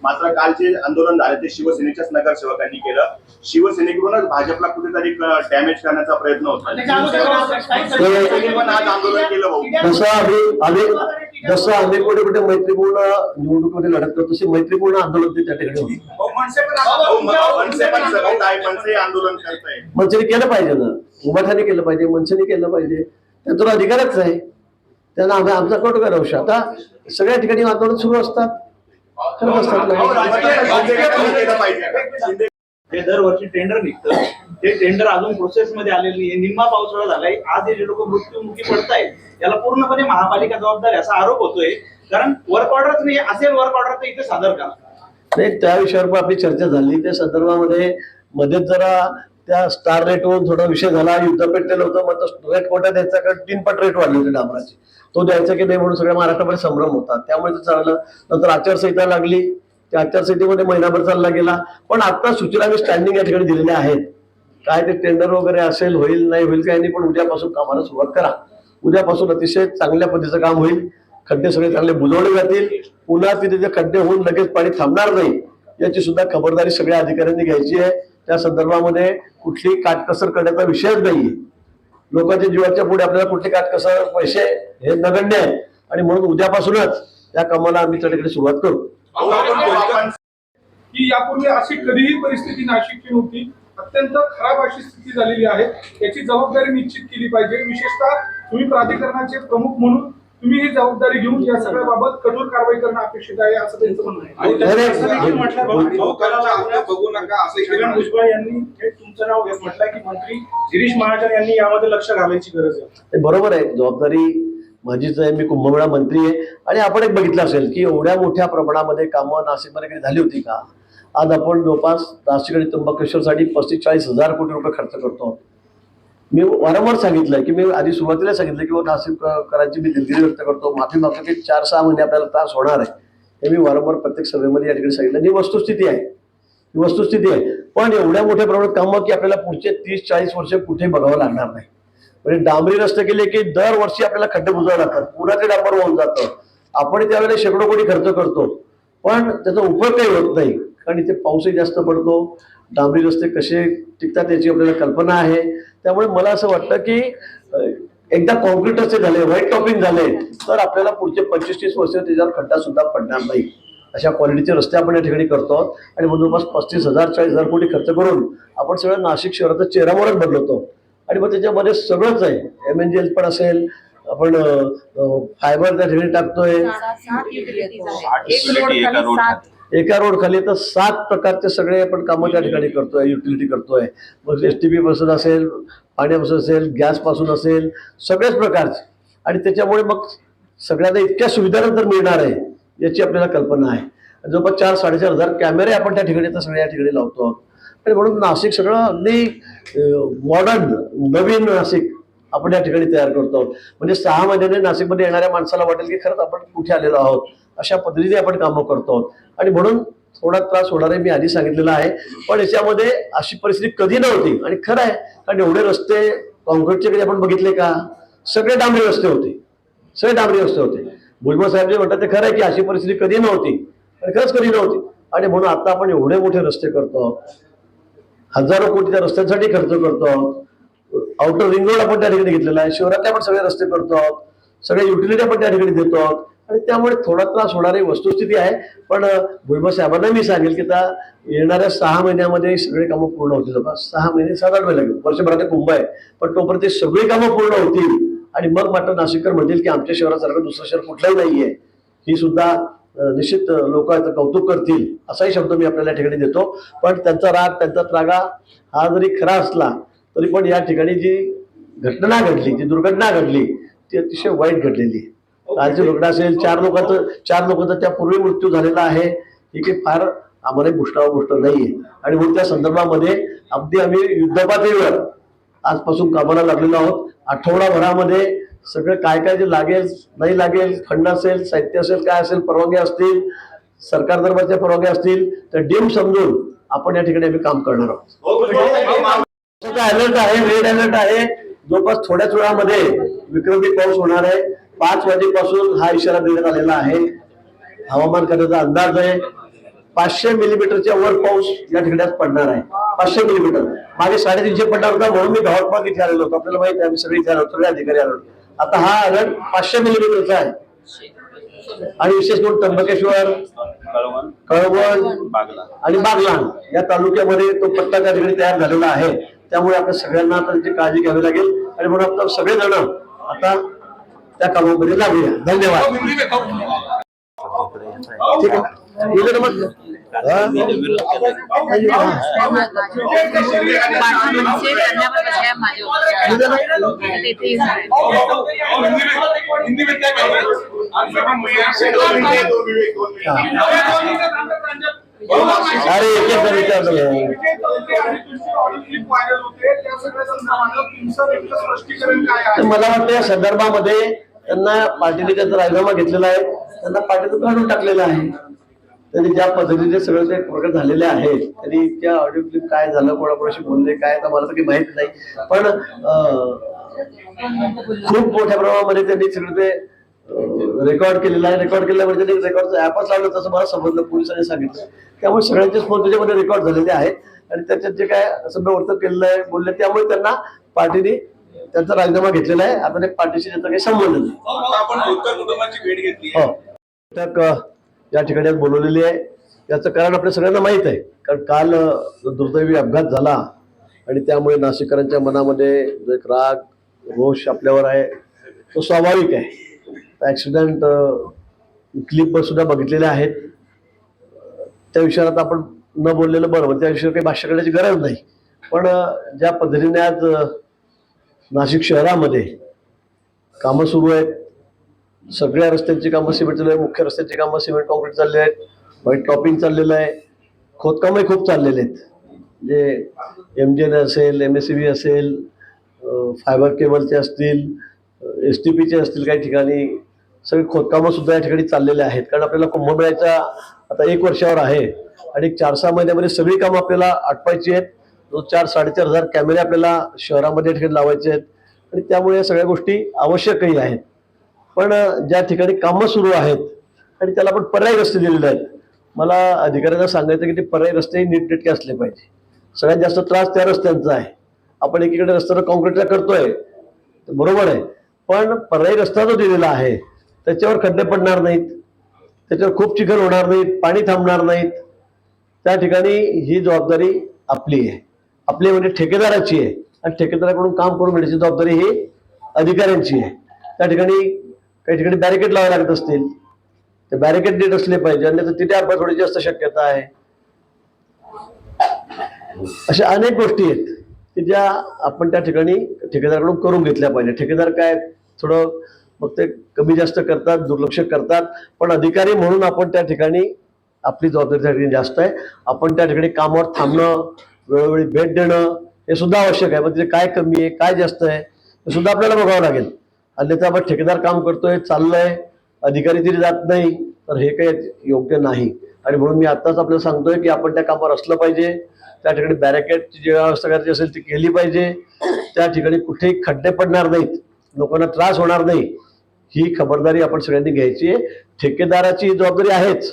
मात्र कालचे आंदोलन झाले ते शिवसेनेच्याच नगरसेवकांनी केलं. शिवसेनेकडूनच भाजपला कुठेतरी डॅमेज करण्याचा प्रयत्न होता. आज आंदोलन केलं भाऊ. जसं आम्ही कुठे कुठे मैत्रीपूर्ण निवडणुकीमध्ये लढत करतो तशी मैत्रीपूर्ण आंदोलन ते त्या ठिकाणी होती. आंदोलन करताय मनसेने केलं पाहिजे ना, उभाठाने केलं पाहिजे, मनसेने केलं पाहिजे, त्यांचा अधिकारच आहे. त्यांना आमचा कट करावं. आता सगळ्या ठिकाणी आंदोलन सुरू असतात, करत असतात. हे दरवर्षी टेंडर निघतं, ते टेंडर अजून प्रोसेसमध्ये आलेलं नाही. निम्मा पावसाळा झालाय, आज हे जे लोक मृत्युमुखी पडतायत याला पूर्णपणे महापालिका जबाबदार असा आरोप होतोय. कारण वर्क ऑर्डरच नाही असेल, वर्क ऑर्डर तर इथे सादर करा. नाही, त्या विषयावर पण आपली चर्चा झाली. त्या संदर्भामध्ये मध्येच जरा त्या स्टार रेटवरून थोडा विषय झाला, युद्ध पेटलेलं होतं. मग तो रेट कोणता द्यायचा, कारण 3 पट रेट वाढले होते डांबराचे, तो द्यायचा की नाही म्हणून सगळ्या महाराष्ट्रामध्ये संभ्रम होता. त्यामुळे ते चाललं. नंतर आचारसंहिता लागली, त्या आचारसंहितेमध्ये महिनाभर चालला गेला. पण आता सूचना मी स्टँडिंग या ठिकाणी दिलेल्या आहेत. काय ते टेंडर वगैरे असेल, होईल नाही होईल काही नाही, पण उद्यापासून कामाला सुरुवात करा. उद्यापासून अतिशय चांगल्या पद्धतीचं काम होईल. खड्डे सगळे चांगले बुजवले जातील. पुन्हा तिथे खड्डे होऊन लगेच पाणी थांबणार नाही याची सुद्धा खबरदारी सगळ्या अधिकाऱ्यांनी घ्यायची आहे. त्या संदर्भामध्ये कुठली काटकसर करण्याचा विषयच नाहीये. लोकांच्या जीवाच्या पुढे आपल्याला कुठली काटकसर, पैसे हे नगण्य आहे. आणि म्हणून उद्यापासूनच या कामाला आम्ही त्याकडे सुरुवात करू. की यापूर्वी अशी कधीही परिस्थिती नाशिकची नव्हती. अत्यंत खराब अशी स्थिती झालेली आहे. याची जबाबदारी निश्चित केली पाहिजे. विशेषतः तुम्ही प्राधिकरणाचे प्रमुख म्हणून तुम्ही ही जबाबदारी घेऊन या सगळ्या बाबत कठोर कारवाई करणं अपेक्षित आहे असं त्यांचं म्हणणं आहे. बघू नका असं छगन भुजबळ यांनी तुमचं नाव म्हटलं की मंत्री गिरीश महाजन यांनी यामध्ये लक्ष घालायची गरज आहे. बरोबर आहे, जबाबदारी माझीच आहे. मी कुंभमेळा मंत्री आहे. आणि आपण एक बघितलं असेल की एवढ्या मोठ्या प्रमाणामध्ये कामं नाशिकमध्ये काही झाली होती का? आज आपण जवळपास नाशिक आणि त्र्यंबकेश्वरसाठी 35-40 हजार कोटी रुपये खर्च करतो. मी वारंवार सांगितलंय की मी आधी सुरुवातीला सांगितलं की नाशिककरांची मी दिलगिरी व्यक्त करतो, माफी मागतो की 4-6 महिने आपल्याला त्रास होणार आहे. हे मी वारंवार प्रत्येक सभेमध्ये या ठिकाणी सांगितलं. ही वस्तुस्थिती आहे, ही वस्तुस्थिती आहे. पण एवढ्या मोठ्या प्रमाणात कामं की आपल्याला पुढचे 30-40 वर्ष कुठे बघावं लागणार नाही. म्हणजे डांबरी रस्ते केले की दरवर्षी आपल्याला खड्डे बुजवावे लागतात, पुराचे डांबर होऊन जातं. आपण त्यावेळेला शेकडो कोटी खर्च करतो, पण त्याचा उपयोग काही होत नाही. कारण इथे पाऊसही जास्त पडतो, डांबरी रस्ते कसे टिकतात याची आपल्याला कल्पना आहे. त्यामुळे मला असं वाटतं की एकदा कॉन्क्रीट रस्ते झाले, व्हाईट टॉपिंग झाले, तर आपल्याला पुढचे 25-30 वर्ष त्याच्यावर खड्डा सुद्धा पडणार नाही. अशा क्वालिटीचे रस्ते आपण या ठिकाणी करतो. आणि जवळपास 35,000-40,000 कोटी खर्च करून आपण सगळं नाशिक शहराचा चेहरामोहरच बदलवतो. आणि मग त्याच्यामध्ये सगळंच आहे, MNGL पण असेल, आपण फायबर त्या ठिकाणी टाकतोय. एका रोड खाली तर 7 प्रकारचे सगळे आपण कामं त्या ठिकाणी करतोय, युटिलिटी करतोय. मग STP पासून असेल, पाण्यापासून असेल, गॅस पासून असेल, सगळ्याच प्रकारचे. आणि त्याच्यामुळे मग सगळ्यांना इतक्या सुविधानंतर मिळणार आहे याची आपल्याला कल्पना आहे. जवळपास 4-4.5 हजार कॅमेरे आपण त्या ठिकाणी सगळ्या या ठिकाणी लावतो. आणि म्हणून नाशिक सगळं अगदी मॉडर्न, नवीन नाशिक आपण या ठिकाणी तयार करतो. म्हणजे 6 महिन्याने नाशिकमध्ये येणाऱ्या माणसाला वाटेल की खरंच आपण कुठे आलेलो आहोत. अशा पद्धतीने आपण कामं करतो. आणि म्हणून थोडा त्रास होणार आहे, मी आधी सांगितलेलं आहे. पण याच्यामध्ये अशी परिस्थिती कधी नव्हती. आणि खरं आहे, कारण एवढे रस्ते कॉन्क्रीटचे कधी आपण बघितले का? सगळे डांबरी रस्ते होते, सगळे डांबरी रस्ते होते. भुजबळ साहेब जे म्हणतात ते खरं आहे की अशी परिस्थिती कधी नव्हती, आणि खरंच कधी नव्हती. आणि म्हणून आता आपण एवढे मोठे रस्ते करतो, हजारो कोटी त्या रस्त्यांसाठी खर्च करतो. आउटर रिंग रोड आपण त्या ठिकाणी घेतलेला आहे, शहरातले आपण सगळे रस्ते करतो, सगळे युटिलिटी आपण त्या ठिकाणी देतो. आणि त्यामुळे थोडा त्रास होणारी वस्तुस्थिती आहे. पण भुजबळ साहेबांना मी सांगेल की आता येणाऱ्या 6 महिन्यामध्ये सगळे कामं पूर्ण होतील. 6 महिने 7-8 महिने लागेल, वर्षभरात कुंभ आहे. पण तोपर्यंत ते सगळी कामं पूर्ण होतील. आणि मग मात्र नाशिककर म्हणतील की आमच्या शहरासारखं दुसरं शहर कुठलंही नाहीये. ही सुद्धा निश्चित लोक याचं कौतुक करतील असाही शब्द मी आपल्याला या ठिकाणी देतो. पण त्यांचा राग, त्यांचा त्रागा हा जरी खरा असला तरी पण या ठिकाणी जी घटना घडली, जी दुर्घटना घडली ती अतिशय वाईट घडलेली आहे. कालची घटना असेल, 4 लोकांचा त्यापूर्वी मृत्यू झालेला आहे. ही काही फार आम्हाला गोष्ट नाहीये. आणि म्हणून त्या संदर्भामध्ये अगदी आम्ही युद्धपातळीवर आजपासून कामाला लागलेलो आहोत. आठवडाभरामध्ये सगळं काय काय जे लागेल नाही लागेल, फंड असेल, साहित्य असेल, काय असेल, परवानग्या असतील, सरकार दरबारच्या परवानग्या असतील, तर डीम समजून आपण या ठिकाणी आम्ही काम करणार आहोत. अलर्ट आहे, रेड अलर्ट आहे. जवळपास थोड्याच वेळामध्ये विक्रमी पाऊस होणार आहे. 5 वाजेपासून हा इशारा देण्यात आलेला आहे. हवामान खात्याचा अंदाज आहे. 500 मिलीमीटरच्या वर पाऊस या ठिकाणी पडणार आहे. 500 मिलीमीटर. मागे 350 पडणार होता म्हणून मी गावात इथे आलेलो होतो. आपल्याला माहिती आहे आम्ही सगळे इथे आलो, सगळे अधिकारी आलो. आता हा अलर्ट 500 मिलीमीटरचा आहे. आणि विशेष करून त्र्यंबकेश्वर, कळवण आणि बागलाण या तालुक्यामध्ये तो पट्टा त्या ठिकाणी तयार झालेला आहे. त्यामुळे आपल्या सगळ्यांना आता त्याची काळजी घ्यावी लागेल आणि म्हणून आपण सगळेजण आता त्या कामामध्ये लागूया. धन्यवाद. ठीक आहे. येईल ना मग? अरे मला वाटतं या संदर्भामध्ये त्यांना पार्टीने त्याचा राजीनामा घेतलेला आहे, त्यांना पार्टीतून काढून टाकलेला आहे. त्यांनी ज्या पद्धतीने सगळं ते प्रकट झालेले आहेत, त्यांनी त्या ऑडिओ क्लिप काय झालं, कोणाकोणाशी बोलले काय, तर मला तर काही माहित नाही. पण खूप मोठ्या प्रमाणामध्ये त्यांनी सगळं ते रेकॉर्ड केलेलं आहे. रेकॉर्ड केलं म्हणजे त्यांनी रेकॉर्डचं ऍपच लावलं तसं मला समजलं, पोलिसांनी सांगितलं. त्यामुळे सगळ्यांचेच फोन त्याच्यामध्ये रेकॉर्ड झालेले आहेत आणि त्याच्यात जे काय सभ्य वर्तन केलेलं आहे, बोलले, त्यामुळे त्यांना पार्टीने त्यांचा राजीनामा घेतलेला आहे. आता ते पार्टीशी त्याचा काही संबंध नाही. हो, या ठिकाणी बोलवलेली आहे. याचं कारण आपल्या सगळ्यांना माहित आहे. कारण काल दुर्दैवी अपघात झाला आणि त्यामुळे नाशिककरांच्या मनामध्ये जो एक राग, रोष आपल्यावर आहे तो स्वाभाविक आहे. ऍक्सिडेंट क्लिप सुद्धा बघितलेल्या आहेत. त्या विषयात आपण न बोललेलं बरोबर, त्या विषयावर काही भाष्य करण्याची गरज नाही. पण ज्या पद्धतीने आज नाशिक शहरामध्ये कामं सुरू आहेत, सगळ्या रस्त्यांची कामं सिमेंट चालू आहे, मुख्य रस्त्यांची कामं सिमेंट कॉन्क्रीट चालले आहेत, व्हाईट टॉपिंग चाललेलं आहे, खोदकामही खूप चाललेले आहेत. जे MGN असेल, MSCB असेल, फायबर केबलचे असतील, STPचे असतील, काही ठिकाणी सगळी खोदकामं सुद्धा या ठिकाणी चाललेले आहेत. कारण आपल्याला कुंभमेळ्याचा आता 1 वर्षावर आहे आणि 4-6 महिन्यामध्ये सगळी कामं आपल्याला आटपायची आहेत. 4-4.5 हजार कॅमेरे आपल्याला शहरामध्ये या ठिकाणी लावायचे आहेत आणि त्यामुळे या सगळ्या गोष्टी आवश्यकही आहेत. पण ज्या ठिकाणी कामं सुरू आहेत आणि त्याला आपण पर्यायी रस्ते दिलेले आहेत, मला अधिकाऱ्यांना सांगायचं की ते पर्यायी रस्तेही नीटनेटके असले पाहिजे. सगळ्यात जास्त त्रास त्या रस्त्यांचा आहे. आपण एकीकडे रस्त्याला कॉन्क्रीटला करतोय बरोबर आहे, पण पर्यायी रस्ता जो दिलेला आहे त्याच्यावर खड्डे पडणार नाहीत, त्याच्यावर खूप चिखल होणार नाहीत, पाणी थांबणार नाहीत. त्या ठिकाणी ही जबाबदारी आपली आहे. आपली म्हणजे ठेकेदाराची आहे आणि ठेकेदाराकडून काम करून घेण्याची जबाबदारी ही अधिकाऱ्यांची आहे. त्या ठिकाणी काही ठिकाणी बॅरिकेड लावावे लागत असतील, ते बॅरिकेड नीट असले पाहिजे आणि तिथे आपण थोडी जास्त शक्यता आहे. अशा अनेक गोष्टी आहेत की ज्या आपण त्या ठिकाणी ठेकेदाराकडून करून घेतल्या पाहिजे. ठेकेदार काय थोडं मग ते कमी जास्त करतात, दुर्लक्ष करतात, पण अधिकारी म्हणून आपण त्या ठिकाणी आपली जबाबदारी त्या ठिकाणी जास्त आहे. आपण त्या ठिकाणी कामावर थांबणं, वेळोवेळी भेट देणं हे सुद्धा आवश्यक आहे. मग तिथे काय कमी आहे, काय जास्त आहे हे सुद्धा आपल्याला बघावं लागेल. अन्यथा आपण ठेकेदार काम करतोय, चाललंय, अधिकारी तरी जात नाही, तर हे काही योग्य नाही. आणि म्हणून मी आत्ताच आपल्याला सांगतोय की आपण त्या कामावर असलं पाहिजे. त्या ठिकाणी बॅरिकेडची जी व्यवस्था करायची असेल ती केली पाहिजे. त्या ठिकाणी कुठेही खड्डे पडणार नाहीत, लोकांना त्रास होणार नाही, ही खबरदारी आपण सगळ्यांनी घ्यायची आहे. ठेकेदाराची जबाबदारी आहेच,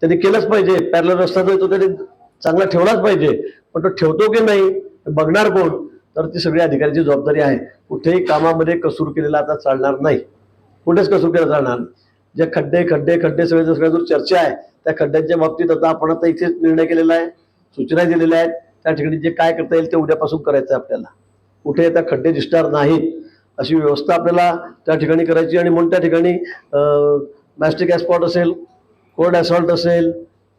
त्यांनी केलंच पाहिजे. पॅरलल रस्ता जो तो त्यांनी चांगला ठेवलाच पाहिजे, पण तो ठेवतो की नाही बघणार कोण, तर ती सगळी अधिकाऱ्याची जबाबदारी आहे. कुठेही कामामध्ये कसूर केलेला आता चालणार नाही, कुठेच कसूर केला चालणार. जे खड्डे खड्डे खड्डे सगळ्या जो चर्चा आहे त्या खड्ड्यांच्या बाबतीत आपण आता इथेच निर्णय केलेला आहे, सूचना दिलेल्या आहेत. त्या ठिकाणी जे काय करता येईल ते उद्यापासून करायचं आहे आपल्याला. कुठे त्या खड्डे दिसणार नाहीत अशी व्यवस्था आपल्याला त्या ठिकाणी करायची. आणि म्हणून त्या ठिकाणी मॅस्टिक ॲस्पॉट असेल, कोल्ड ॲसॉल्ट असेल,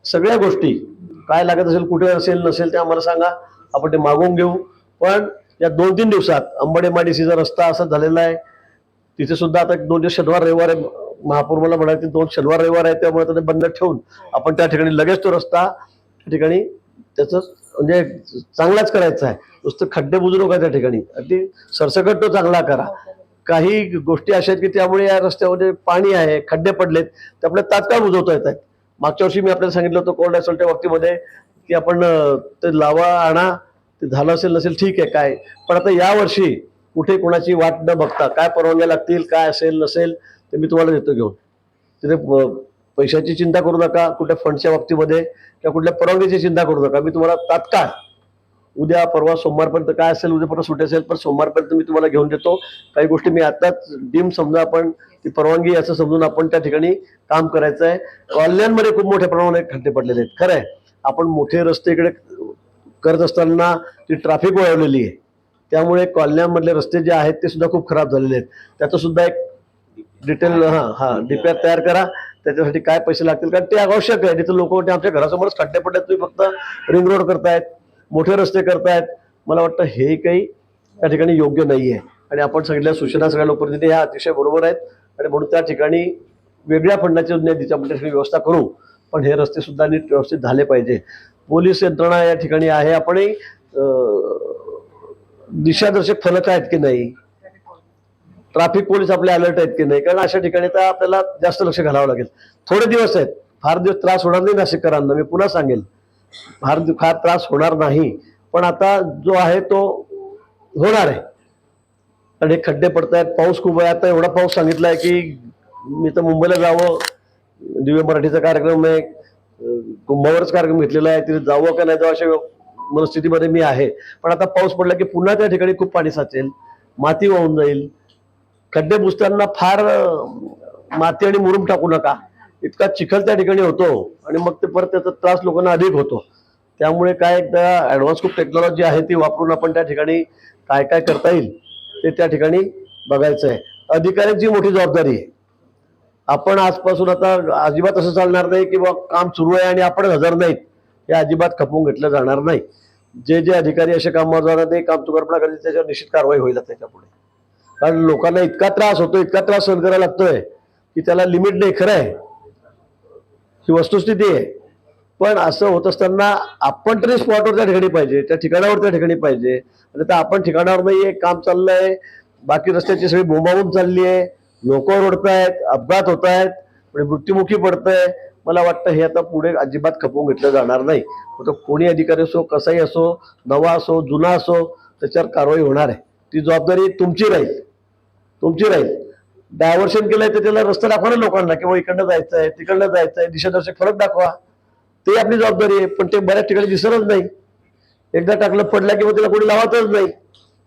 सगळ्या गोष्टी काय लागत असेल, कुठे असेल नसेल ते आम्हाला सांगा, आपण ते मागवून घेऊ. पण या 2-3 दिवसात अंबडे-माडीसीचा रस्ता असा झालेला आहे, तिथे सुद्धा आता 2 दिवस शनिवार रविवार आहे, महापौर मला म्हणाले 2 शनिवार रविवार आहे, त्यामुळे ते बंद ठेवून आपण त्या ठिकाणी लगेच तो रस्ता त्या ठिकाणी त्याचं म्हणजे चांगलाच करायचा आहे. नुसतं खड्डे बुजू नका त्या ठिकाणी, अगदी सरसकट तो चांगला करा. काही गोष्टी अशा आहेत की त्यामुळे या रस्त्यामध्ये पाणी आहे, खड्डे पडलेत, ते आपल्याला तात्काळ बुजवता येत आहेत. मागच्या वर्षी मी आपल्याला सांगितलं होतं कोल्ड ॲसॉल्टच्या बाबतीमध्ये की आपण ते लावा, आणा, ते झालं असेल नसेल ठीक आहे काय, पण आता यावर्षी कुठे कोणाची वाट न बघता काय परवानग्या लागतील, काय असेल नसेल ते मी तुम्हाला देतो घेऊन. तिथे पैशाची चिंता करू नका, कुठल्या फंडच्या बाबतीमध्ये किंवा कुठल्या परवानगीची चिंता करू नका. मी तुम्हाला तात्काळ उद्या परवा सोमवारपर्यंत काय असेल, उद्या परवा सुट्टी असेल पण सोमवारपर्यंत मी तुम्हाला घेऊन देतो. काही गोष्टी मी आताच डीम समजा आपण ती परवानगी असं समजून आपण त्या ठिकाणी काम करायचं आहे. कॉलन्यांमध्ये खूप मोठ्या प्रमाणात खड्डे पडलेले आहेत. खरं आहे, आपण मोठे रस्ते इकडे करत असताना ती ट्रॅफिक वळवलेली आहे, त्यामुळे कॉलन्यांमधले रस्ते जे आहेत ते सुद्धा खूप खराब झालेले आहेत. त्याचं सुद्धा एक डिटेल डीपीआर तयार करा. त्याच्यासाठी काय पैसे लागतील, कारण ते आवश्यक आहे. तिथं लोक म्हणते आमच्या घरासमोरच खड्डे पडले, तुम्ही फक्त रिंग रोड करतायत, मोठे रस्ते करतायत. मला वाटतं हे काही त्या ठिकाणी योग्य नाही आहे. आणि आपण सगळ्या सूचना सगळ्या लोकप्रतिनिधी ह्या अतिशय बरोबर आहेत. आणि म्हणून त्या ठिकाणी वेगळ्या फंडाची निधीची आपण त्या ठिकाणी व्यवस्था करू, पण हे रस्ते सुद्धा नीट व्यवस्थित झाले पाहिजे. पोलीस यंत्रणा या ठिकाणी आहे, आपणही दिशादर्शक फलक आहेत की नाही, ट्रॅफिक पोलीस आपले अलर्ट आहेत की नाही, कारण अशा ठिकाणी तर आपल्याला जास्त लक्ष घालावं लागेल. थोडे दिवस आहेत, फार दिवस त्रास होणार नाही नाशिककरांना. मी पुन्हा सांगेल, फार त्रास होणार नाही, पण आता जो आहे तो होणार आहे. आणि हे खड्डे पडतायत, पाऊस खूप आहे. आता एवढा पाऊस सांगितलाय की मी तर मुंबईला जावं, दिव्य मराठीचा कार्यक्रम आहे, कुंभावरच कार्यक्रम घेतलेला आहे, तिथे जावं का नाही जावं अशा मनस्थितीमध्ये मी आहे. पण आता पाऊस पडला की पुन्हा त्या ठिकाणी खूप पाणी साचेल, माती वाहून जाईल. खड्डे बुजताना फार माती आणि मुरुम टाकू नका, इतका चिखल त्या ठिकाणी होतो आणि मग ते परत त्याचा त्रास लोकांना अधिक होतो. त्यामुळे काय एकदा ऍडव्हान्स खूप टेक्नॉलॉजी आहे ती वापरून आपण त्या ठिकाणी काय काय करता येईल ते त्या ठिकाणी बघायचं आहे. अधिकाऱ्यांची मोठी जबाबदारी आहे. आपण आजपासून आता अजिबात असं चालणार नाही की बा काम सुरू आहे आणि आपण हजर नाहीत, हे अजिबात खपवून घेतलं जाणार नाही. जे जे अधिकारी असे कामावर जाणार ते काम चुकारपणा करायचे त्याच्यावर निश्चित कारवाई होईल त्याच्या पुढे. कारण लोकांना इतका त्रास होतो, इतका त्रास सहन करायला लागतोय की त्याला लिमिट नाही. खरं आहे, ही वस्तुस्थिती आहे. पण असं होत असताना आपण तरी स्पॉटवर त्या ठिकाणी पाहिजे, त्या ठिकाणावर त्या ठिकाणी पाहिजे. आणि आता आपण ठिकाणावर नाहीये, काम चाललंय, बाकी रस्त्याची सगळी बोंबाबोंब चालली आहे, लोक ओरडतायत, अपघात होत आहेत, मृत्युमुखी पडतंय. मला वाटतं हे आता पुढे अजिबात खपवून घेतलं जाणार नाही. तो कोणी अधिकारी असो, कसाही असो, नवा असो, जुना असो, त्याच्यावर कारवाई होणार आहे. ती जबाबदारी तुमची राहील, तुमची राहील. डायव्हर्शन केलंय तर त्याला रस्ता दाखवा ना लोकांना, किंवा इकडनं जायचं आहे, तिकडनं जायचं आहे, दिशादर्शक फरक दाखवा. ते आपली जबाबदारी आहे. पण ते बऱ्याच ठिकाणी दिसतच नाही. एकदा टाकलं पडलं किंवा त्याला कोणी लावतच नाही.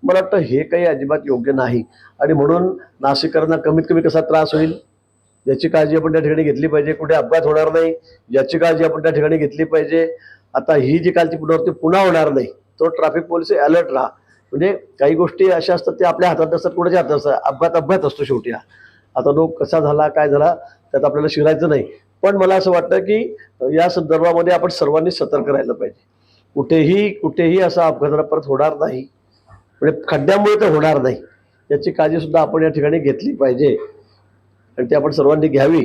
मला वाटतं हे काही अजिबात योग्य नाही. आणि म्हणून नाशिककरांना कमीत कमी कसा त्रास होईल याची काळजी आपण त्या ठिकाणी घेतली पाहिजे. कुठे अपघात होणार नाही याची काळजी आपण त्या ठिकाणी घेतली पाहिजे. आता ही जी कालची पुनरावृत्ती पुन्हा होणार नाही, तो ट्रॅफिक पोलीस अलर्ट राहा. म्हणजे काही गोष्टी अशा असतात ते आपल्या हातात असतात, कुणाच्या हातात असतात. अपघात असतो शेवटी. आता लोक कसा झाला काय झाला त्यात आपल्याला शिरायचं नाही. पण मला असं वाटतं की या संदर्भामध्ये आपण सर्वांनी सतर्क राहिलं पाहिजे. कुठेही असा अपघात परत होणार नाही, म्हणजे खड्ड्यामुळे तर होणार नाही याची काळजी सुद्धा आपण या ठिकाणी घेतली पाहिजे आणि ती आपण सर्वांनी घ्यावी.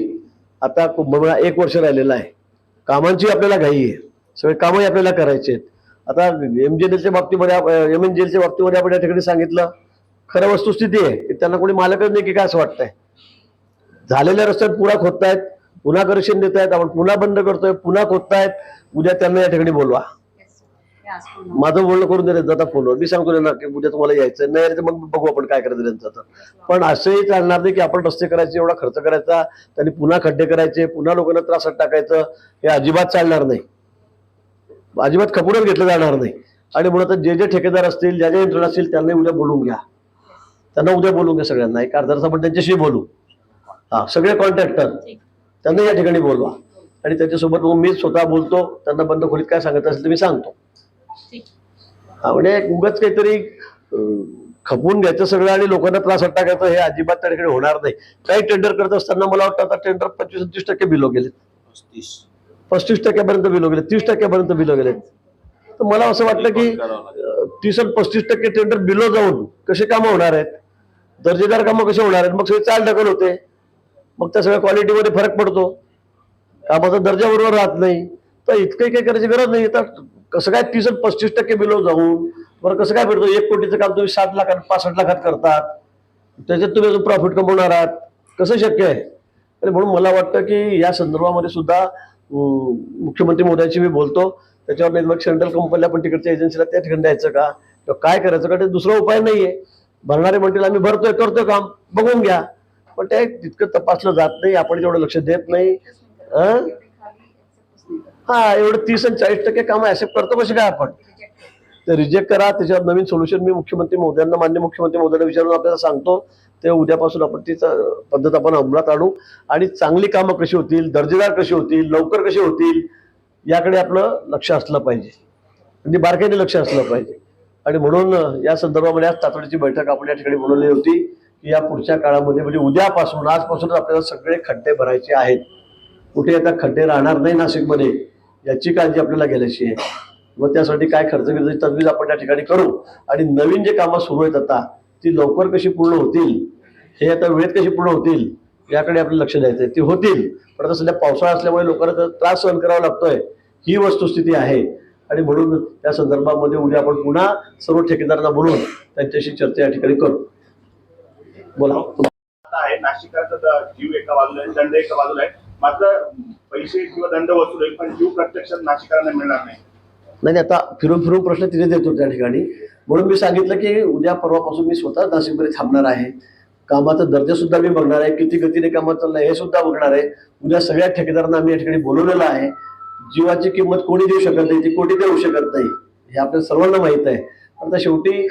आता कुंभमेळा 1 वर्ष राहिलेला आहे, कामांची आपल्याला घाई आहे, सगळे कामही आपल्याला करायचे आहेत. आता MNJLच्या बाबतीमध्ये आपण या ठिकाणी सांगितलं, खरं वस्तुस्थिती आहे की त्यांना कोणी मालकच नाही की काय असं वाटतंय. झालेल्या रस्त्यात पुन्हा खोदतायत, पुन्हा करेक्शन देत आहेत, आपण पुन्हा बंद करतोय, पुन्हा खोदतायत. उद्या त्यांना या ठिकाणी बोलवा, माझं बोलणं करून दिलं जाता फोनवर. मी सांगतो ना की उद्या तुम्हाला यायचं नाही तर मग बघू आपण काय करायचं त्यांचं. तर पण असंही चालणार नाही की आपण रस्ते करायचे, एवढा खर्च करायचा, त्यांनी पुन्हा खड्डे करायचे, पुन्हा लोकांना त्रासात टाकायचं, हे अजिबात चालणार नाही. अजिबात खपूनच घेतलं जाणार नाही. आणि म्हणून जे ठेकेदार असतील, ज्या यंत्रणा असतील त्यांना उद्या बोलून घ्या, त्यांना उद्या बोलून घ्या सगळ्यांना. एक अर्धा तास आपण त्यांच्याशी बोलू. सगळे कॉन्ट्रॅक्टर त्यांना या ठिकाणी बोलवा आणि त्याच्यासोबत मग मी स्वतः बोलतो. त्यांना बंद खोलीत काय सांगत असेल तर मी सांगतो. म्हणजे उगाच काहीतरी खपवून घ्यायचं सगळं आणि लोकांना त्रासात टाकायचं हे अजिबात त्या ठिकाणी होणार नाही. काही टेंडर करत असताना मला वाटतं आता टेंडर 25-30% बिलो गेले, 35% बिलो गेले, 30% बिलो गेले. तर मला असं वाटतं की 30-35% टेंडर बिलो जाऊन कसे कामं होणार आहेत, दर्जेदार कामं कसे होणार आहेत. मग सगळे चाल ढकल होते, मग त्या सगळ्या क्वालिटीमध्ये फरक पडतो, कामाचा दर्जा बरोबर राहत नाही. तर इतकं काही करायची गरज नाही. तर कसं काय 30-35% बिलो जाऊन बरं कसं काय भेटतो. 1 कोटीचं काम तुम्ही 7 लाखात 65 लाखात करतात, त्याच्यात तुम्ही अजून प्रॉफिट कमवणार आहात, कसं शक्य आहे. आणि म्हणून मला वाटतं की या संदर्भामध्ये सुद्धा मुख्यमंत्री मोदयांशी मी बोलतो. त्याच्यावर मग सेंट्रल कंपनीला पण तिकडच्या एजन्सीला त्या ठिकाणी द्यायचं का किंवा काय करायचं का, ते दुसरा उपाय नाहीये. भरणारे म्हणतील आम्ही भरतोय, करतोय काम, बघून घ्या. पण ते तितकं तपासलं जात नाही, आपण तेवढं लक्ष देत नाही. हा एवढं 30 आणि 40% कामं ऍक्सेप्ट करतो कसे काय आपण ते रिजेक्ट करा, त्याच्यावर नवीन सोल्युशन मी मुख्यमंत्री महोदयांना मान्य मुख्यमंत्री महोदयांना विचारून आपल्याला सांगतो. ते उद्यापासून आपण ती पद्धत आपण अंमलात आणू आणि चांगली कामं कशी होतील, दर्जेदार कशी होतील, लवकर कशी होतील याकडे आपलं लक्ष असलं पाहिजे, म्हणजे बारकाईने लक्ष असलं पाहिजे. आणि म्हणून या संदर्भामध्ये आज तातडीची बैठक आपण या ठिकाणी बोलवली होती की या पुढच्या काळामध्ये म्हणजे उद्यापासून आजपासून आपल्याला सगळे खड्डे भरायचे आहेत. कुठे आता खड्डे राहणार नाही नाशिकमध्ये याची काळजी आपल्याला घ्यायची आहे. व त्यासाठी काय खर्च घेण्याची तजवीज आपण त्या ठिकाणी करू आणि नवीन जे कामं सुरू आहेत आता ती लवकर कशी पूर्ण होतील, हे आता वेळेत कशी पूर्ण होतील याकडे आपलं लक्ष द्यायचं आहे. ती होतील, पण आता सध्या पावसाळा असल्यामुळे लोकांना त्रास सहन करावा लागतोय, ही वस्तुस्थिती आहे. आणि म्हणून त्या संदर्भामध्ये उद्या आपण पुन्हा सर्व ठेकेदारांना बोलून त्यांच्याशी चर्चा या ठिकाणी करू. बोला. आहे नाशिकचा जीव एका बाजूला आहे, दंड एका बाजूला आहे, मात्र पैसे किंवा दंड वसूल होईल पण जीव प्रत्यक्षात नाशिकांना मिळणार नाही. नाही आता फिरून फिरून प्रश्न तिथे देतो त्या ठिकाणी. म्हणून मी सांगितलं की उद्या परवापासून मी स्वतः नाशिकमध्ये थांबणार आहे. कामाचा दर्जा सुद्धा मी बघणार आहे, किती गतीने कामात चाललंय हे सुद्धा बघणार आहे. उद्या सगळ्या ठेकेदारांना आम्ही या ठिकाणी बोलवलेलं आहे. जीवाची किंमत कोणी देऊ शकत नाही, ती कोणी देऊ शकत नाही, हे आपल्या सर्वांना माहीत आहे. आता शेवटी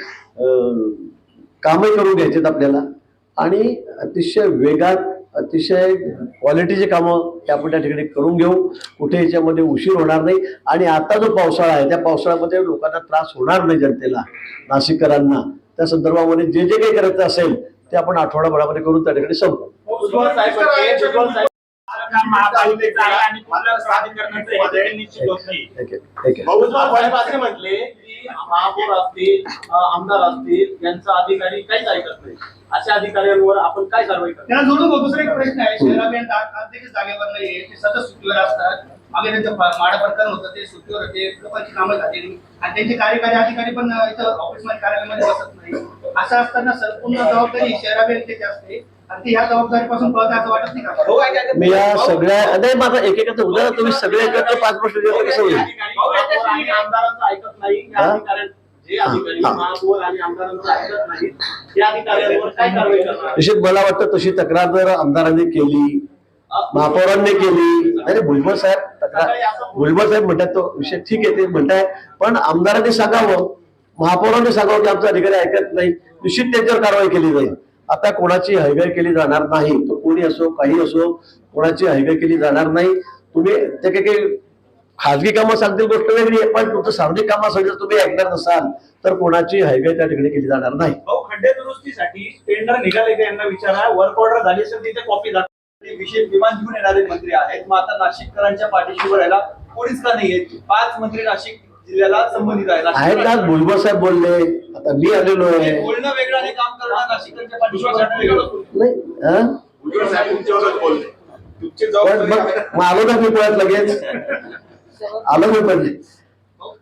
कामही करून घ्यायचेत आपल्याला आणि अतिशय वेगात अतिशय क्वालिटीचे कामं हे आपण त्या ठिकाणी करून घेऊ. कुठे याच्यामध्ये उशीर होणार नाही. आणि आता जो पावसाळा आहे त्या पावसाळ्यामध्ये लोकांना त्रास होणार नाही, जनतेला नाशिककरांना. त्या संदर्भामध्ये जे जे काही करायचं असेल ते आपण आठवडाभरामध्ये करून त्या ठिकाणी संपू. म्हटले की महापौर असतील, आमदार असतील, यांचा अधिकारी काहीच ऐकत नाही. अशा अधिकाऱ्यांवर आपण काय कारवाई करतो? त्याला जोडून दुसरा एक प्रश्न आहे. शहराभियान देखील जागेवर नाहीये, ते सतत सुट्टीवर असतात. मागे त्यांचं माडा प्रकरण होतं, ते सुट्टीवर होते, लोकांची कामं झालेली आणि त्यांचे कार्यकारी अधिकारी पण इथं ऑफिसमध्ये कार्यालयामध्ये बसत नाही. असं असताना संपूर्ण जबाबदारी शहराभियानची असते आणि ती ह्या जबाबदारीपासून पळत असं वाटत नाही का? मी या सगळ्या नाही माझा एकेकाचं उदाहरण तुम्ही सगळे एकत्र 5 प्रश्न दिले कसं होईल? आमदारांचं ऐकत नाही, या अधिकाऱ्यांचं जे अधिकारी महापौर आणि आमदारांचं ऐकत नाही, त्या अधिकाऱ्यांवर काय कारवाई करणार? निश्चित मला वाटतं तशी तक्रार जर आमदारांनी केली, महापौरांनी केली, नाही भुजबळ साहेब तक्रार भुजबळ साहेब म्हणतात तो विषय ठीक आहे, ते म्हणताय, पण आमदारांनी सांगावं, महापौरांनी सांगावं की आमचा अधिकारी ऐकत नाही, निश्चित त्यांच्यावर कारवाई केली जाईल. आता कोणाची हयगय केली जाणार नाही, तो कोणी असो काही असो, कोणाची हयगय केली जाणार नाही. तुम्ही ते काही खाजगी कामं सांगतील गोष्ट वेगळी आहे, पण तुमचं सार्वजनिक कामासाठी जर तुम्ही ऐकणार नसाल तर कोणाची हयगय त्या ठिकाणी केली जाणार नाही. खड्डे दुरुस्तीसाठी टेंडर निघाले का यांना विचारा. वर्क ऑर्डर झाली असेल तिथे कॉपी दाखवा. विशेष विमान घेऊन येणारे मंत्री आहेत, मग आता नाशिककरांच्या पाठीशी उभं राहायला कोणीच का नाहीये? 5 मंत्री नाशिक जिल्ह्याला संबंधित आहेत ना. भुजबळ साहेब बोलले, आता मी आलेलो आहे. बोलणं वेगळं आणि काम करणं नाशिकच्या पाठीशी वेगळं नाही भुजबळ साहेब तुमच्यावरच बोलले. तुमची पण जबाबदारी मग आलो ना मी पुण्यात लगेच आलो मी पण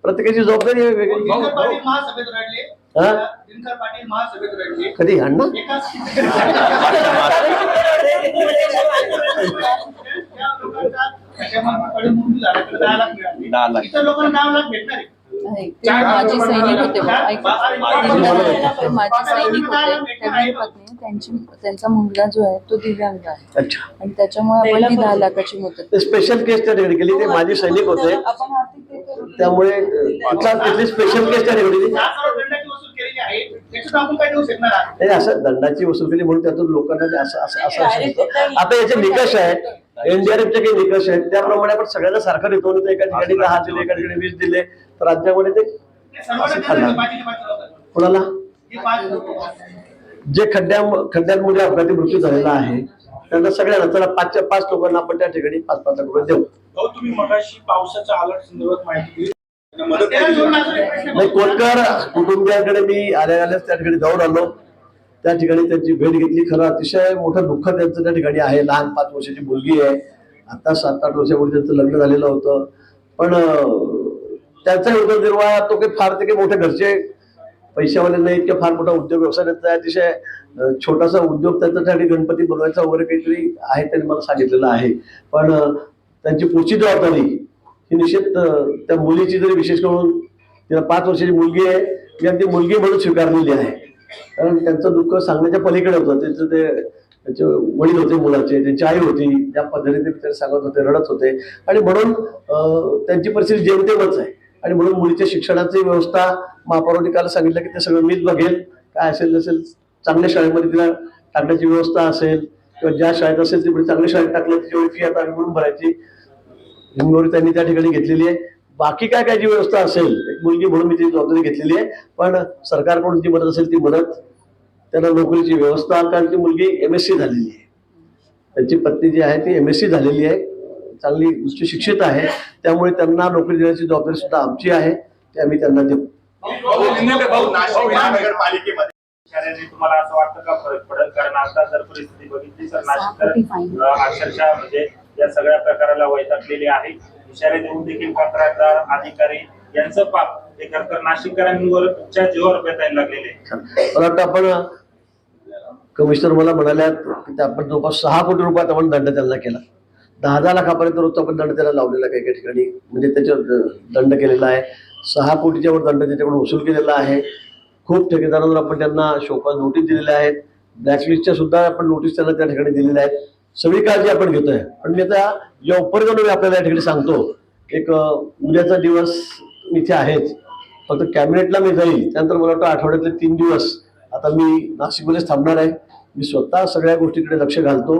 प्रत्येकाची जबाबदारी आहे वेगळी. दिनकर पाटील महासभेत रडले. हा? दिनकर पाटील महासभेत रडले. कधी अण्णा एकाच इतर लोकांना 9 लाख भेटणार आहे. नाही, ते माझे सैनिक होते बघ. ऐका. ते माझे सैनिक होते. त्याची पत्नी त्यांचा मुलगा जो आहे तो दिव्यांग आहे अच्छा. आणि त्याच्यामुळे आपण ती 10 लाखाची मदत ते स्पेशल केस त्या ठिकाणी केली, ते माझे सैनिक होते आपण आर्थिक ते करू. त्यामुळे तिथली स्पेशल केस त्या ठिकाणी केली. 10 करोड दंडाची वसूल केलेली आहे. त्याच्यात आपण काय देऊ शकणार आहात? नाही असं दंडाची वसूल केली म्हणून त्यातून लोकांना ते असं असं असं असं होतं. आता याचे निकष आहेत, एनडीआरएफचे काही निकष आहेत, त्याप्रमाणे आपण सगळ्यांना सारखं देतो. एका ठिकाणी 10 दिले, एका ठिकाणी 20 दिले, तर राज्यामध्ये ते असं खाल्लं. कोणाला हे 5 लोक जे खड्ड्यांमध्ये अपघाती मृत्यू झालेला आहे त्यांना सगळ्यांना चला 5 लोकांना आपण त्या ठिकाणी 5 लाख रुपये देऊ. तुम्ही मगाशी पावसाच्या अलर्ट संदर्भात माहिती दिली. मदत त्याला केली. जोडून अजून एक प्रश्न नाही कोटकर कुटुंबियांकडे मी आल्यास त्या ठिकाणी जाऊन आलो, त्या ठिकाणी त्यांची भेट घेतली. खरं अतिशय मोठं दुःख त्यांचं त्या ठिकाणी आहे. लहान 5 वर्षाची मुलगी आहे, आता 7-8 वर्षापूर्वी त्यांचं लग्न झालेलं होतं, पण त्यांचा उदरनिर्वाह तो काही फार ते काही मोठे घरचे पैशावाले नाही, इतके फार मोठा उद्योग व्यवसाय त्यांचा अतिशय छोटासा उद्योग त्यांच्यासाठी गणपती बनवायचा वगैरे काहीतरी आहे, त्यांनी मला सांगितलेलं आहे. पण त्यांची पुढची जबाबदारी ही निश्चित त्या मुलीची जरी विशेष करून तिला 5 वर्षाची मुलगी आहे, मी ती मुलगी म्हणून स्वीकारलेली आहे. कारण त्यांचं दुःख सांगण्याच्या पलीकडे होतं. त्यांचं ते त्यांचे वडील होते मुलाचे, त्यांची आई होती, त्या पद्धतीने ते सांगत होते, रडत होते. आणि म्हणून त्यांची परिस्थिती जेमतेमच आहे. आणि म्हणून मुलीच्या शिक्षणाची व्यवस्था महापौरांनी काल सांगितलं की ते सगळं मीच बघेल, काय असेल नसेल चांगल्या शाळेमध्ये तिला टाकण्याची व्यवस्था असेल किंवा ज्या शाळेत असेल ती चांगल्या शाळेत टाकलं त्याची फी आता आम्ही म्हणून भरायची जिम्मेवारी त्यांनी त्या ठिकाणी घेतलेली आहे. बाकी काय काय जी व्यवस्था असेल एक मुलगी म्हणून मी ती जबाबदारी घेतलेली आहे. पण सरकारकडून जी मदत असेल ती मदत, त्यांना नोकरीची व्यवस्था, कारण ती मुलगी MSc झालेली आहे, त्यांची पत्नी जी आहे ती MSc झालेली आहे, चांगली उच्च शिक्षित आहे. त्यामुळे त्यांना नोकरी देण्याची जबाबदारी सुद्धा आमची आहे, ते आम्ही त्यांना देऊ. नाशिक महानगरपालिकेमध्ये शेतकऱ्यांनी तुम्हाला असं वाटतं का फरक पडेल? कारण आता जर परिस्थिती बघितली तर नाशिककर अक्षरशः म्हणजे या सगळ्या प्रकाराला वैतागलेले आहे. इशारे देऊन देखील कंत्राटदार अधिकारी यांचं पाप हे खरं नाशिककरांवरच्या जीवावर बेतायला लागलेले आहे. मला वाटतं आपण कमिशनर मला म्हणाल्यात की आपण जवळपास 6 कोटी रुपयात आपण दंड त्यांना केला. 10-10 लाखापर्यंत रोजचा आपण दंड त्याला लावलेला काही काही ठिकाणी, म्हणजे त्याच्यावर दंड केलेला आहे. 6 कोटीच्या वर दंड त्याच्याकडून वसूल केलेला आहे. खूप ठेकेदारांवर आपण त्यांना शोकॉज नोटीस दिलेल्या आहेत. ब्लॅकलिस्टच्या सुद्धा आपण नोटीस त्यांना त्या ठिकाणी दिलेल्या आहेत. सगळी काळजी आपण घेतोय. पण मी आता या उपरिजांना मी आपल्याला या ठिकाणी सांगतो, एक उद्याचा दिवस इथे आहेच, फक्त कॅबिनेटला मी जाईल, त्यानंतर मला वाटतं आठवड्यातले 3 दिवस आता मी नाशिकमध्येच थांबणार आहे. मी स्वतः सगळ्या गोष्टीकडे लक्ष घालतो,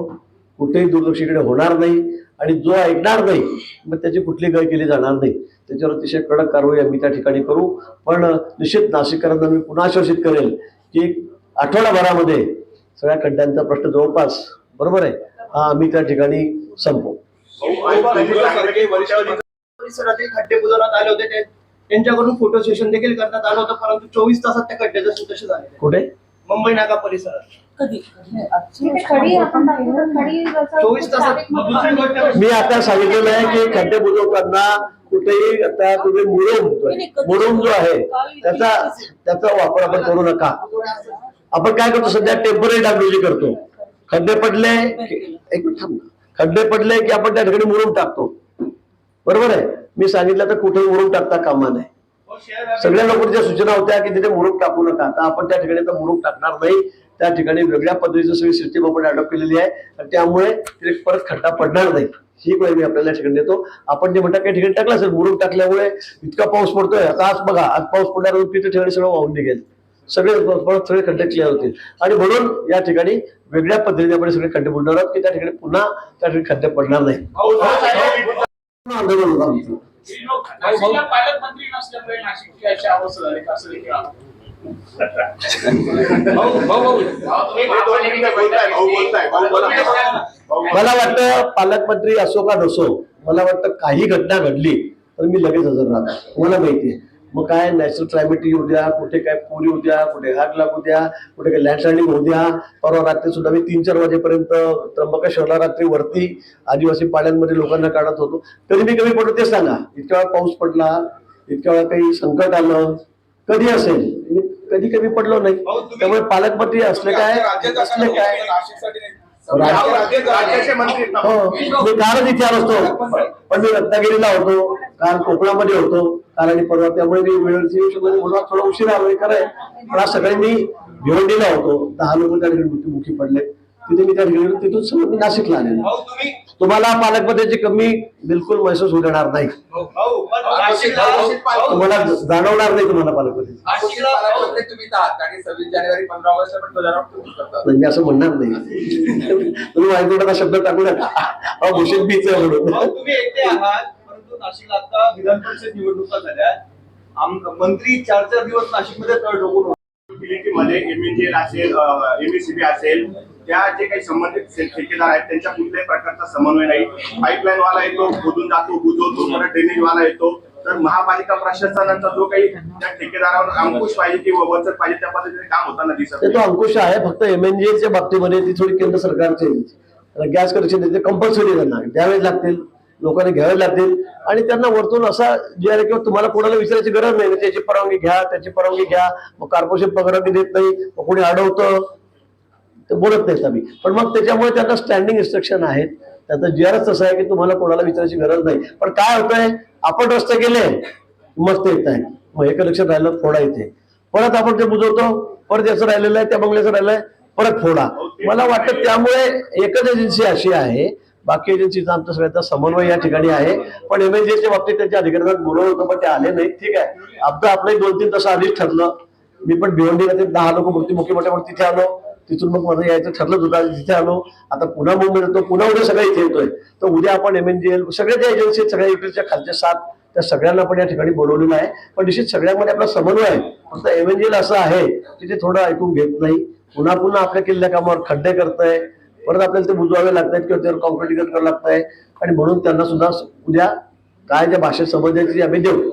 कुठेही दुर्लक्षिकडे होणार नाही. आणि जो ऐकणार नाही मग त्याची कुठली गय केली जाणार नाही. त्याच्यावर अतिशय कडक कारवाई आम्ही त्या ठिकाणी करू. पण निश्चित नाशिककरांना मी पुन्हा आश्वासित करेल की आठवडाभरामध्ये सगळ्या खड्ड्यांचा प्रश्न जवळपास बरोबर आहे हा आम्ही त्या ठिकाणी संपवू. परिसरातील खड्डे बुजवण्यात आले होते, त्यांच्याकडून फोटो सेशन देखील करण्यात आलं होतं, परंतु 24 तासात त्या खड्ड्याचं सुदर्शन झाले. कुठे? मुंबई नाका परिसरात कधी 24 तासात. दुसरी गोष्ट, मी आता सांगितलेलं आहे की खड्डे बुजवताना कुठेही आता तुम्ही मुरुम जो आहे त्याचा वापर आपण करू नका. आपण काय करतो सध्या टेम्पररी डागडुजी करतो. खड्डे पडले की आपण त्या ठिकाणी मुरुम टाकतो, बरोबर आहे. मी सांगितलं तर कुठेही मुरुम टाकता कामा नये. सगळ्या लोकांच्या सूचना होत्या की तिथे मुरुम टाकू नका. आता आपण त्या ठिकाणी मुरुम टाकणार नाही. त्या ठिकाणी वेगळ्या पद्धतीची सगळी सिस्टीम आपण अडॉप्ट केलेली आहे आणि त्यामुळे तिथे परत खड्डा पडणार नाही. ही वेळ मी आपल्याला ठिकाणी देतो. आपण जे म्हणता काही ठिकाणी टाकलं असेल, मुरुम टाकल्यामुळे इतका पाऊस पडतोय. आता आज बघा, आज पाऊस पडल्यावर तिथे ठिकाणी सगळं वाहून निघेल, सगळे खड्डे क्लिअर होतील. आणि म्हणून या ठिकाणी वेगळ्या पद्धतीने आपण सगळे खड्डे बुडणार आहोत की त्या ठिकाणी पुन्हा त्या ठिकाणी खड्डे पडणार नाही. आंदोलन होतं आमचं. पालकमंत्री नसल्यामुळे नाशिकची अशी अवस्था झाली असं देखील मला वाटतं पालकमंत्री असो का नसो, मला वाटतं काही घटना घडली तर मी लगेच हजर राहतो. तुम्हाला माहिती आहे मग काय नॅचरल क्लायमेट येऊ द्या, कुठे काय पूर येऊ द्या, कुठे आग लागू द्या, कुठे काय लँडस्लायडिंग होऊ द्या. परवा रात्री सुद्धा मी 3-4 वाजेपर्यंत त्र्यंबकेश्वरला रात्री वरती आदिवासी पाड्यांमध्ये लोकांना काढत होतो. तरी मी कमी पडलो ते सांगा. इतक्या वेळा पाऊस पडला, इतक्या वेळा काही संकट आलं, कधी असेल मी कधी कमी पडलो नाही. त्यामुळे पालकमंत्री असले काय राज्याचे मंत्री हो मी कालच इथे आलो असतो, पण मी रत्नागिरीला होतो, काल कोकणामध्ये होतो, काल आणि परवा. त्यामुळे मी वेळेची येऊ शकलो, मला थोडा उशीर आलोय खरंय. पण आज सकाळी मी भिवंडीला होतो, 10 लोक त्या ठिकाणी मृत्युमुखी पडले. तिथे मी त्या ठिकाणी तिथून सगळं मी नाशिकला आलेलो. तुम्हाला पालकमंत्र्याची कमी बिलकुल महसूस होऊ देणार नाही, तुम्हाला जाणवणार नाही तुम्हाला पालकमंत्री. मी असं म्हणणार नाही, तुम्ही वाईटोटाचा शब्द टाकू नका भूषण बीच आहे म्हणून. तुम्ही एकटे आहात, परंतु नाशिकला आता विधान परिषद निवडणुका झाल्या. मंत्री 4-4 दिवस नाशिकमध्ये तळ ठोकून मध्ये MNGL असेल, MSCB असेल, त्या जे काही संबंधित ठेकेदार आहेत त्यांच्या कुठल्याही प्रकारचा समन्वय नाही. पाईपलाईन वाला येतो, खोदून जातो, बुजवतो, परत ड्रेनेज वाला येतो. तर महापालिका प्रशासनाचा जो काही त्या ठेकेदारावर अंकुश पाहिजे किंवा वचक पाहिजे त्या पद्धतीने काम होताना दिसत तो अंकुश आहे. फक्त MNGLच्या बाबतीमध्ये ती थोडी केंद्र सरकारचे गॅस कनेक्शन ते कंपल्सरी त्यांना द्यावेच लागतील, लोकांनी घ्यावे लागतील. आणि त्यांना वरतून असा जे आहे किंवा तुम्हाला कोणाला विचारायची गरज नाही, त्याची परवानगी घ्या, त्याची परवानगी घ्या. मग कॉर्पोरेशन परवानगी देत नाही, मग कोणी अडवतं ते बोलत नाहीत आम्ही. पण मग त्याच्यामुळे त्यांना स्टँडिंग इन्स्ट्रक्शन आहेत, त्याचा GRच तसं आहे की तुम्हाला कोणाला विचारायची गरज नाही. पण काय होतंय, आपण रस्ते केले मस्त येत आहे, मग हे कनेक्शन राहिलं थोडा इथे, परत आपण ते बुजवतो, परत याचं राहिलेलं आहे, त्या बंगल्याचं राहिलंय, परत फोडा. मला वाटतं त्यामुळे एकच एजन्सी अशी आहे, बाकी एजन्सीचा आमचा सगळ्यांचा समन्वय या ठिकाणी आहे. पण MNJच्या बाबतीत त्यांच्या अधिकाऱ्यांना बोलवलं होतं पण ते आले नाही. ठीक आहे, आपलं 2-3 तास आधीच ठरलं. मी पण भिवंडीला ते 10 लोक मोठे मोठे तिथे आलो. तिथून मग माझं यायचं ठरलं होतं, तिथे आलो. आता पुन्हा मुंबईत येतो, पुन्हा उद्या सगळं इथे येतोय. तर उद्या आपण MNJ सगळ्या ज्या एजन्सी सगळ्या युटिलिटीच्या खालच्या 7 त्या सगळ्यांना पण या ठिकाणी बोलवलेलं आहे. पण निश्चित सगळ्यामध्ये आपला समन्वय आहे. फक्त MNJ असं आहे की ते थोडं ऐकून घेत नाही, पुन्हा पुन्हा आपल्या किल्ल्या कामावर खड्डे करतंय, परत आपल्याला ते बुजवावे लागतात किंवा त्यावर कॉन्क्रिटीकरण करावं लागतंय. आणि म्हणून त्यांना सुद्धा उद्या काय ज्या भाषेत समजायची आम्ही देऊ.